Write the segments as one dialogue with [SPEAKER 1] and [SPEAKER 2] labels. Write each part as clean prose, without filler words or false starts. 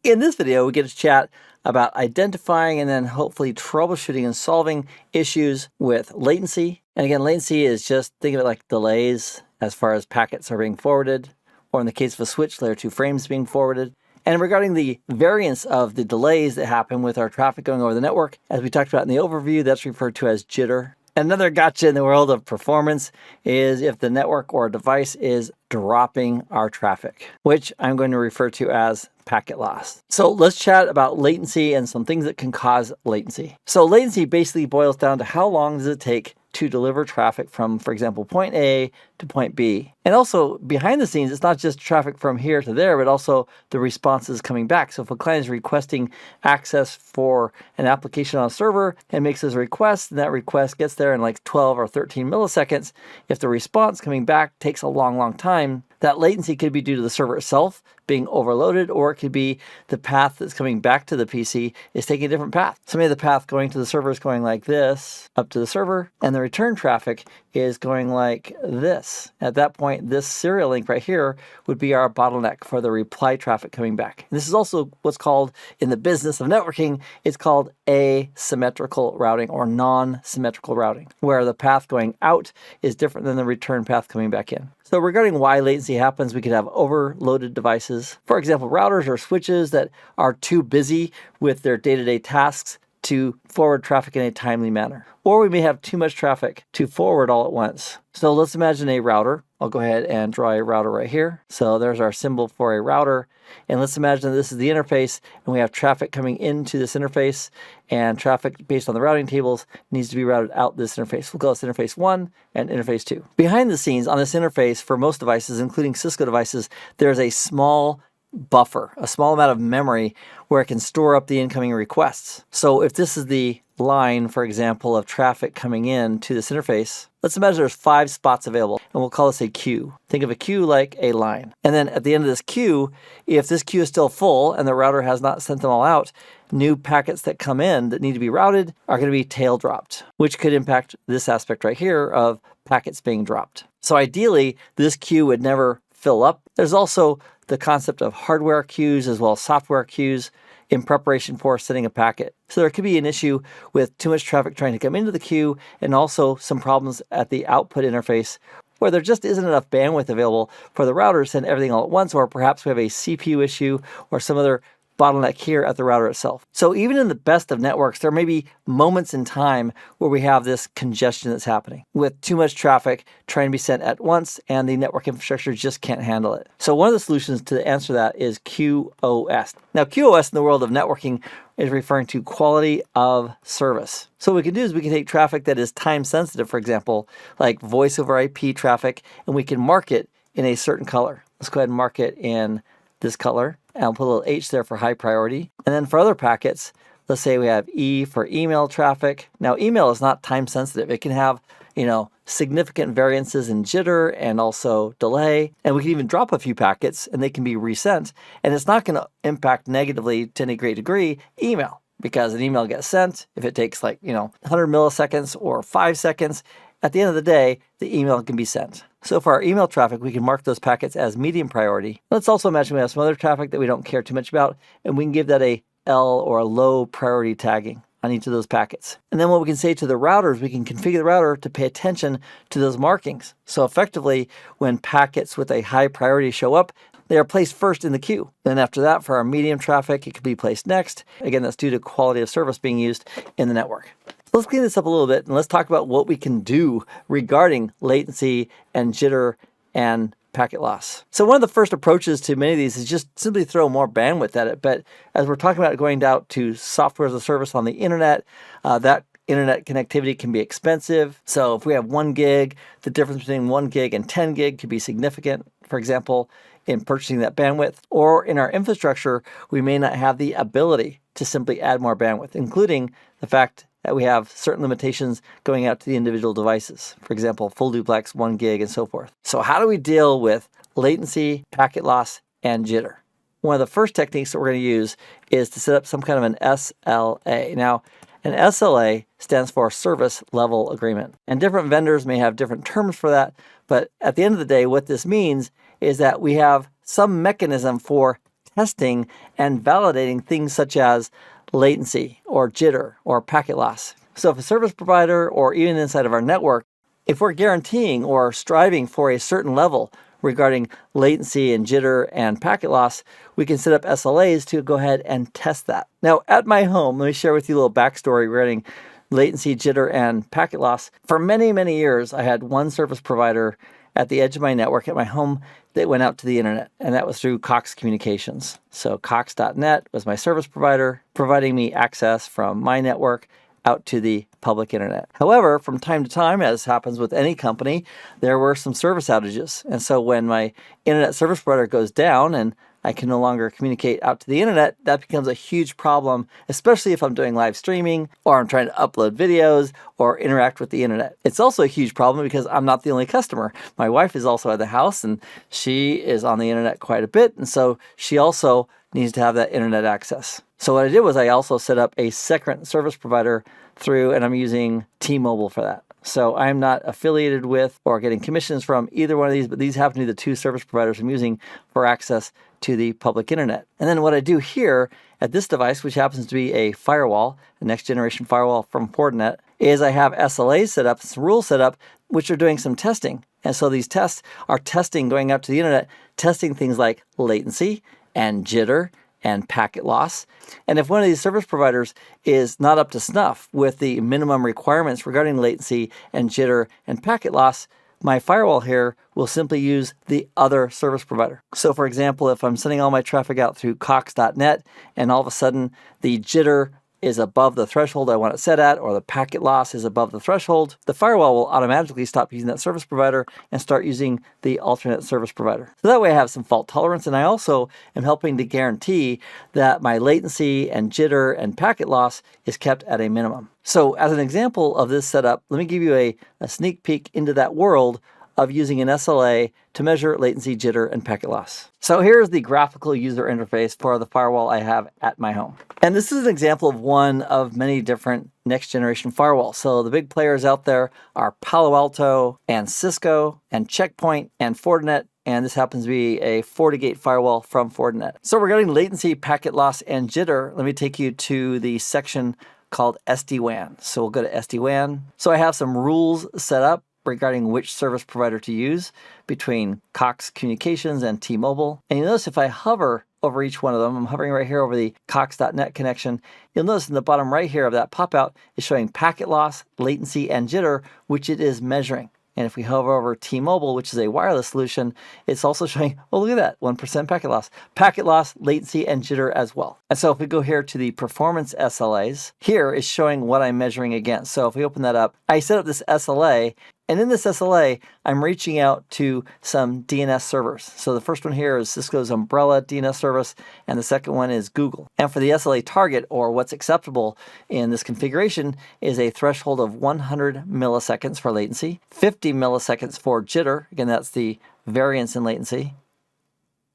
[SPEAKER 1] In this video, we get to chat about identifying and then hopefully troubleshooting and solving issues with latency. And again, latency is just, think of it like delays as far as packets are being forwarded, or in the case of a switch, layer 2 frames being forwarded. And regarding the variance of the delays that happen with our traffic going over the network, as we talked about in the overview, that's referred to as jitter. Another gotcha in the world of performance is if the network or device is dropping our traffic, which I'm going to refer to as packet loss. So let's chat about latency and some things that can cause latency. So latency basically boils down to how long does it take to deliver traffic from, for example, point A to point B. And also behind the scenes, it's not just traffic from here to there, but also the responses coming back. So if a client is requesting access for an application on a server and makes his request, and that request gets there in like 12 or 13 milliseconds, if the response coming back takes a long time, that latency could be due to the server itself being overloaded, or it could be the path that's coming back to the PC is taking a different path. So maybe the path going to the server is going like this up to the server, and the return traffic is going like this. At that point, this serial link right here would be our bottleneck for the reply traffic coming back. And this is also what's called, in the business of networking, it's called asymmetrical routing or non-symmetrical routing, where the path going out is different than the return path coming back in. So regarding why latency happens, we could have overloaded devices. For example, routers or switches that are too busy with their day-to-day tasks to forward traffic in a timely manner. Or we may have too much traffic to forward all at once. So let's imagine a router. I'll go ahead and draw a router right here. So there's our symbol for a router. And let's imagine this is the interface, and we have traffic coming into this interface, and traffic based on the routing tables needs to be routed out this interface. We'll call this interface 1 and interface 2. Behind the scenes on this interface, for most devices, including Cisco devices, there's a small buffer, a small amount of memory where it can store up the incoming requests. So if this is the line, for example, of traffic coming in to this interface, let's imagine there's 5 spots available, and we'll call this a queue. Think of a queue like a line. And then at the end of this queue, if this queue is still full and the router has not sent them all out, new packets that come in that need to be routed are going to be tail dropped, which could impact this aspect right here of packets being dropped. So ideally, this queue would never fill up. There's also the concept of hardware queues as well as software queues in preparation for sending a packet. So there could be an issue with too much traffic trying to come into the queue, and also some problems at the output interface where there just isn't enough bandwidth available for the router to send everything all at once, or perhaps we have a CPU issue or some other bottleneck here at the router itself. So even in the best of networks, there may be moments in time where we have this congestion that's happening with too much traffic trying to be sent at once, and the network infrastructure just can't handle it. So one of the solutions to answer that is QoS. Now, QoS in the world of networking is referring to quality of service. So what we can do is we can take traffic that is time sensitive, for example, like voice over IP traffic, and we can mark it in a certain color. Let's go ahead and mark it in this color. And I'll put a little H there for high priority. And then for other packets, let's say we have E for email traffic. Now, email is not time sensitive. It can have, significant variances in jitter and also delay. And we can even drop a few packets and they can be resent. And it's not going to impact negatively to any great degree email, because an email gets sent. If it takes 100 milliseconds or 5 seconds, at the end of the day, the email can be sent. So for our email traffic, we can mark those packets as medium priority. Let's also imagine we have some other traffic that we don't care too much about, and we can give that a L or a low priority tagging on each of those packets. And then what we can say to the routers, we can configure the router to pay attention to those markings. So effectively, when packets with a high priority show up, they are placed first in the queue. Then after that, for our medium traffic, it could be placed next. Again, that's due to quality of service being used in the network. Let's clean this up a little bit, and let's talk about what we can do regarding latency and jitter and packet loss. So one of the first approaches to many of these is just simply throw more bandwidth at it. But as we're talking about going out to software as a service on the internet, that internet connectivity can be expensive. So if we have 1 gig, the difference between 1 gig and 10 gig could be significant. For example, in purchasing that bandwidth, or in our infrastructure, we may not have the ability to simply add more bandwidth, including the fact that we have certain limitations going out to the individual devices. For example, full duplex, 1 gig, and so forth. So how do we deal with latency, packet loss, and jitter? One of the first techniques that we're going to use is to set up some kind of an SLA. Now, an SLA stands for Service Level Agreement. And different vendors may have different terms for that, but at the end of the day, what this means is that we have some mechanism for testing and validating things such as latency or jitter or packet loss. So if a service provider or even inside of our network, if we're guaranteeing or striving for a certain level regarding latency and jitter and packet loss, we can set up SLAs to go ahead and test that. Now, at my home, let me share with you a little backstory regarding latency, jitter, and packet loss. For many, many years, I had one service provider at the edge of my network at my home that went out to the internet, and that was through Cox Communications. So Cox.net was my service provider, providing me access from my network out to the public internet. However, from time to time, as happens with any company, there were some service outages. And so when my internet service provider goes down and I can no longer communicate out to the internet, that becomes a huge problem, especially if I'm doing live streaming or I'm trying to upload videos or interact with the internet. It's also a huge problem because I'm not the only customer. My wife is also at the house and she is on the internet quite a bit. And so she also needs to have that internet access. So what I did was I also set up a second service provider through, and I'm using T-Mobile for that. So I'm not affiliated with or getting commissions from either one of these, but these happen to be the two service providers I'm using for access to the public internet. And then what I do here at this device, which happens to be a firewall, a next generation firewall from Fortinet, is I have SLAs set up, some rules set up, which are doing some testing. And so these tests are testing, going out to the internet, testing things like latency and jitter and packet loss. And if one of these service providers is not up to snuff with the minimum requirements regarding latency and jitter and packet loss, my firewall here will simply use the other service provider. So for example, if I'm sending all my traffic out through Cox.net and all of a sudden the jitter is above the threshold I want it set at, or the packet loss is above the threshold, the firewall will automatically stop using that service provider and start using the alternate service provider. So that way I have some fault tolerance, and I also am helping to guarantee that my latency and jitter and packet loss is kept at a minimum. So as an example of this setup, let me give you a sneak peek into that world of using an SLA to measure latency, jitter, and packet loss. So here's the graphical user interface for the firewall I have at my home. And this is an example of one of many different next generation firewalls. So the big players out there are Palo Alto and Cisco and Checkpoint and Fortinet. And this happens to be a FortiGate firewall from Fortinet. So regarding latency, packet loss, and jitter, let me take you to the section called SD-WAN. So we'll go to SD-WAN. So I have some rules set up regarding which service provider to use between Cox Communications and T-Mobile. And you'll notice if I hover over each one of them, I'm hovering right here over the Cox.net connection, you'll notice in the bottom right here of that pop-out is showing packet loss, latency, and jitter, which it is measuring. And if we hover over T-Mobile, which is a wireless solution, it's also showing, oh, look at that, 1% packet loss, latency, and jitter as well. And so if we go here to the performance SLAs, here is showing what I'm measuring against. So if we open that up, I set up this SLA, and in this SLA, I'm reaching out to some DNS servers. So the first one here is Cisco's Umbrella DNS service, and the second one is Google. And for the SLA target, or what's acceptable in this configuration, is a threshold of 100 milliseconds for latency, 50 milliseconds for jitter, again that's the variance in latency,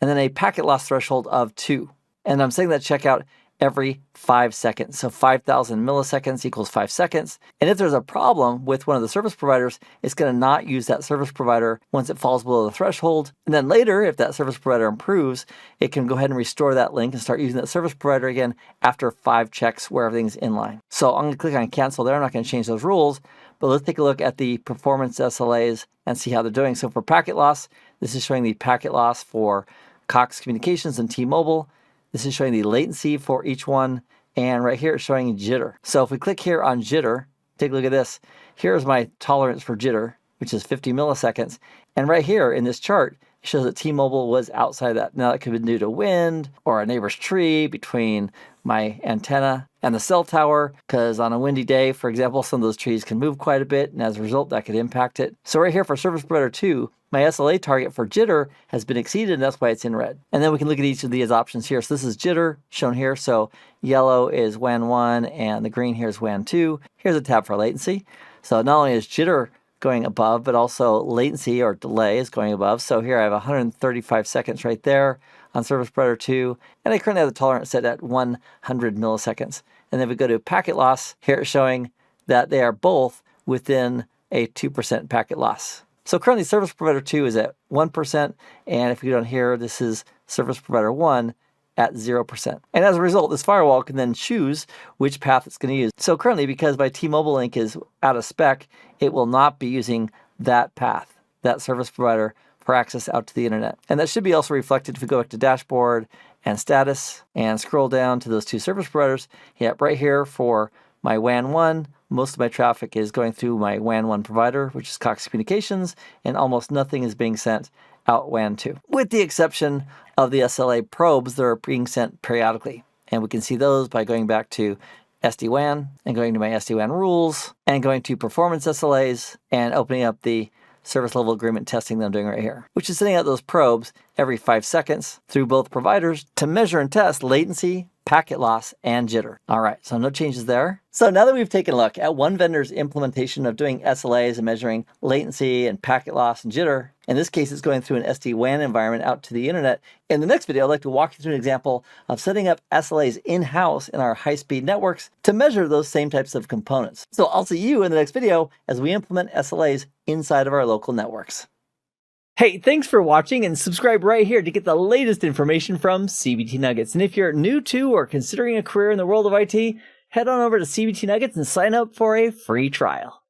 [SPEAKER 1] and then a packet loss threshold of 2. And I'm setting that checkout every 5 seconds. So 5,000 milliseconds equals 5 seconds. And if there's a problem with one of the service providers, it's going to not use that service provider once it falls below the threshold. And then later, if that service provider improves, it can go ahead and restore that link and start using that service provider again after 5 checks where everything's in line. So I'm going to click on cancel there. I'm not going to change those rules, but let's take a look at the performance SLAs and see how they're doing. So for packet loss, this is showing the packet loss for Cox Communications and T-Mobile. This is showing the latency for each one, and right here it's showing jitter. So if we click here on jitter, take a look at this. Here's my tolerance for jitter, which is 50 milliseconds. And right here in this chart, it shows that T-Mobile was outside that. Now, that could be due to wind or a neighbor's tree between my antenna and the cell tower, because on a windy day, for example, some of those trees can move quite a bit, and as a result, that could impact it. So right here for service provider 2, my SLA target for jitter has been exceeded, and that's why it's in red. And then we can look at each of these options here. So this is jitter shown here. So yellow is WAN 1, and the green here is WAN 2. Here's a tab for latency. So not only is jitter going above, but also latency or delay is going above. So here I have 135 seconds right there on service provider 2, and I currently have the tolerance set at 100 milliseconds. And then we go to packet loss, here it's showing that they are both within a 2% packet loss. So currently service provider 2 is at 1%, and if you go down here, this is service provider 1, at 0%. And as a result, this firewall can then choose which path it's going to use. So currently, because my T-Mobile link is out of spec, it will not be using that path, that service provider, for access out to the internet. And that should be also reflected if we go back to dashboard and status and scroll down to those two service providers. Yep, right here for my WAN 1, most of my traffic is going through my WAN 1 provider, which is Cox Communications, and almost nothing is being sent out WAN 2, with the exception of the SLA probes that are being sent periodically. And we can see those by going back to SD-WAN and going to my SD-WAN rules and going to performance SLAs and opening up the service level agreement testing that I'm doing right here, which is sending out those probes every 5 seconds through both providers to measure and test latency, packet loss, and jitter. All right, so no changes there. So now that we've taken a look at one vendor's implementation of doing SLAs and measuring latency and packet loss and jitter, in this case, it's going through an SD-WAN environment out to the internet. In the next video, I'd like to walk you through an example of setting up SLAs in-house in our high-speed networks to measure those same types of components. So I'll see you in the next video as we implement SLAs inside of our local networks. Hey, thanks for watching, and subscribe right here to get the latest information from CBT Nuggets. And if you're new to or considering a career in the world of IT, head on over to CBT Nuggets and sign up for a free trial.